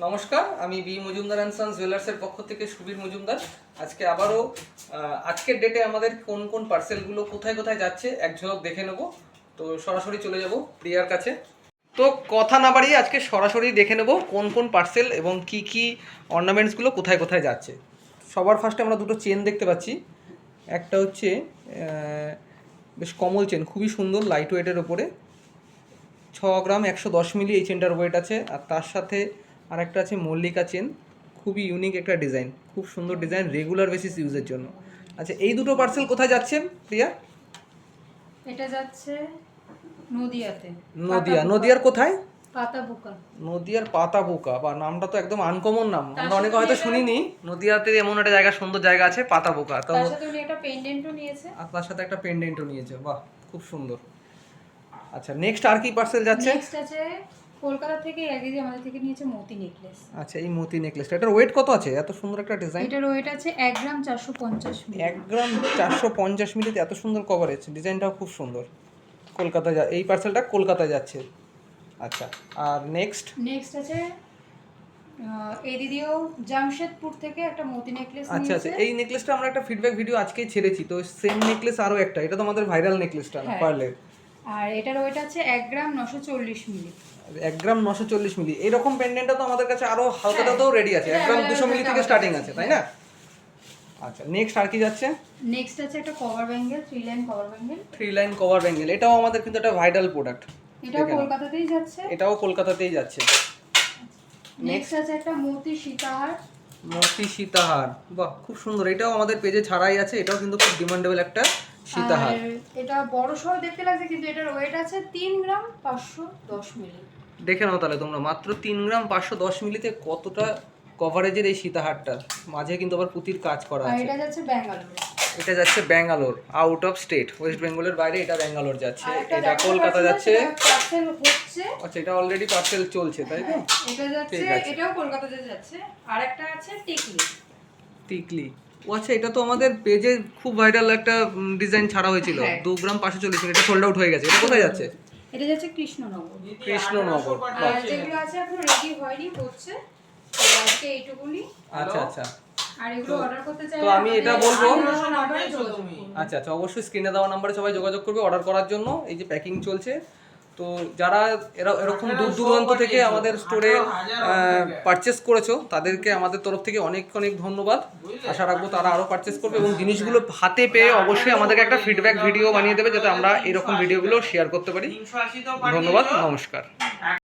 নমস্কার, আমি B Majumdar and sons জুয়েলার্সের পক্ষ থেকে সুবীর মজুমদার। আজকে আবারও আজকের ডেটে আমাদের কোন কোন পার্সেলগুলো কোথায় কোথায় যাচ্ছে এক ঝলক দেখে নেব। তো সরাসরি চলে যাব প্রিয়ার কাছে। তো কথা না বাড়িয়ে আজকে সরাসরি দেখে নেব কোন কোন পার্সেল এবং কি কি অর্নামেন্টসগুলো কোথায় কোথায় যাচ্ছে। সবার ফার্স্টে আমরা দুটো চেন দেখতে পাচ্ছি। একটা হচ্ছে বেশ কমল চেন, খুবই সুন্দর, লাইট ওয়েটের ওপরে 6 গ্রাম 110 মিলি এই চেনটার ওয়েট আছে। আর তার সাথে আরেকটা আছে মল্লিকা চেন, খুবই ইউনিক একটা ডিজাইন, খুব সুন্দর ডিজাইন, রেগুলার বেসিস ইউজের জন্য। আচ্ছা, এই দুটো পার্সেল কোথায় যাচ্ছে প্রিয়া? এটা যাচ্ছে নদিয়াতে। নদিয়ার কোথায়? পাতাবুকা। নদিয়ার পাতাবুকা, বা নামটা তো একদম আনকমন নাম, আমরা অনেকে হয়তো শুনিনি। নদিয়াতে এমন একটা জায়গা, সুন্দর জায়গা আছে পাতাবুকা। তো তার সাথে উনি একটা পেন্ডেন্টও নিয়েছে। আর তার সাথে একটা পেন্ডেন্টও নিয়েছে, বাহ খুব সুন্দর। আচ্ছা, নেক্সট আর কি পার্সেল যাচ্ছে? নেক্সট আছে কলকাতা থেকে এক দিদি আমাদের থেকে নিয়েছে মতি নেকলেস। আচ্ছা, এই মতি নেকলেসটা, এটার ওয়েট কত আছে? এত সুন্দর একটা ডিজাইন। এটার ওয়েট আছে 1 গ্রাম 450 মিলি। 1 গ্রাম 450 মিলিতে এত সুন্দর কভারেজ, ডিজাইনটাও খুব সুন্দর। কলকাতা এই পার্সেলটা কলকাতায় যাচ্ছে। আচ্ছা, আর নেক্সট আছে এই দিদিও জামশেদপুর থেকে একটা মতি নেকলেস আচ্ছা নিয়েছে। আচ্ছা, এই নেকলেসটা আমরা একটা ফিডব্যাক ভিডিও আজকেই ছেড়েছি, তো সেম নেকলেস আরও একটা, এটা তো আমাদের ভাইরাল নেকলেসটা না, পার্লের। আর এটার ওয়েট আছে 1 গ্রাম 940 মিলি। 1 গ্রাম 940 মিলি। এরকম পেন্ডেন্টটা তো আমাদের কাছে আরো হালকাটাতেও রেডি আছে, 1 গ্রাম 200 মিলি থেকে স্টার্টিং আছে, তাই না? আচ্ছা, নেক্সট আর কি যাচ্ছে? নেক্সট আছে একটা cover bangle, 3 line cover bangle. 3 line cover bangle, এটাও আমাদের কিন্তু একটা ভাইরাল প্রোডাক্ট। এটাও কলকাতাতেই যাচ্ছে। এটাও কলকাতাতেই যাচ্ছে। নেক্সট আছে একটা মতি সীতাহার। মতি সীতাহার, বাহ খুব সুন্দর, এটাও আমাদের পেজে ছাড়াই আছে, এটাও কিন্তু খুব ডিমান্ডেবল একটা সীতাহার। এটা বড় সহ দেখতে লাগছে, কিন্তু এটার ওয়েট আছে 3 গ্রাম 510 মিলি। দেখে নাও তাহলে তোমরা, মাত্র 3 গ্রাম 510 মিলিতে কতটা কভারেজের এই সীতাহারটা, মাঝে কিন্তু আবার পুঁতির কাজ করা আর আছে। এটা যাচ্ছে ব্যাঙ্গালোর। এটা যাচ্ছে Bangalore, out of state, West বেঙ্গলের বাইরে এটা ব্যাঙ্গালোর যাচ্ছে। এটা কলকাতা যাচ্ছে। পার্সেল হচ্ছে। আচ্ছা, এটা অলরেডি পার্সেল চলছে, তাই তো? এটা যাচ্ছে, এটাও কলকাতাতে যাচ্ছে। আর একটা আছে টিকলি। ও আচ্ছা, এটা তো আমাদের পেজে খুব ভাইরাল একটা ডিজাইন ছাড়া হয়েছিল, 2 গ্রাম 540 মিলি, এটা সোল্ড আউট হয়ে গেছে। এটা কোথায় যাচ্ছে? এটা যাচ্ছে কৃষ্ণনগর। বাহ। আর যেগুলো আছে এখনো রেডি হয়নি, হচ্ছে তো আজকে এইটুকুনি। আচ্ছা আচ্ছা, আর এগুলো অর্ডার করতে চাইলে তো আমি এটা বলবো, আচ্ছা আচ্ছা অবশ্যই স্ক্রিনে দেওয়া নাম্বারে সবাই যোগাযোগ করবে অর্ডার করার জন্য। এই যে প্যাকিং চলছে, তো যারা এরকম দূর দূরান্ত থেকে আমাদের স্টোরে পারচেস করেছো তাদেরকে আমাদের তরফ থেকে অনেক অনেক ধন্যবাদ। আশা রাখবো তারা আরও পারচেস করবে এবং জিনিসগুলো হাতে পেয়ে অবশ্যই আমাদেরকে একটা ফিডব্যাক ভিডিও বানিয়ে দেবে, যাতে আমরা এরকম ভিডিওগুলো শেয়ার করতে পারি। ধন্যবাদ, নমস্কার।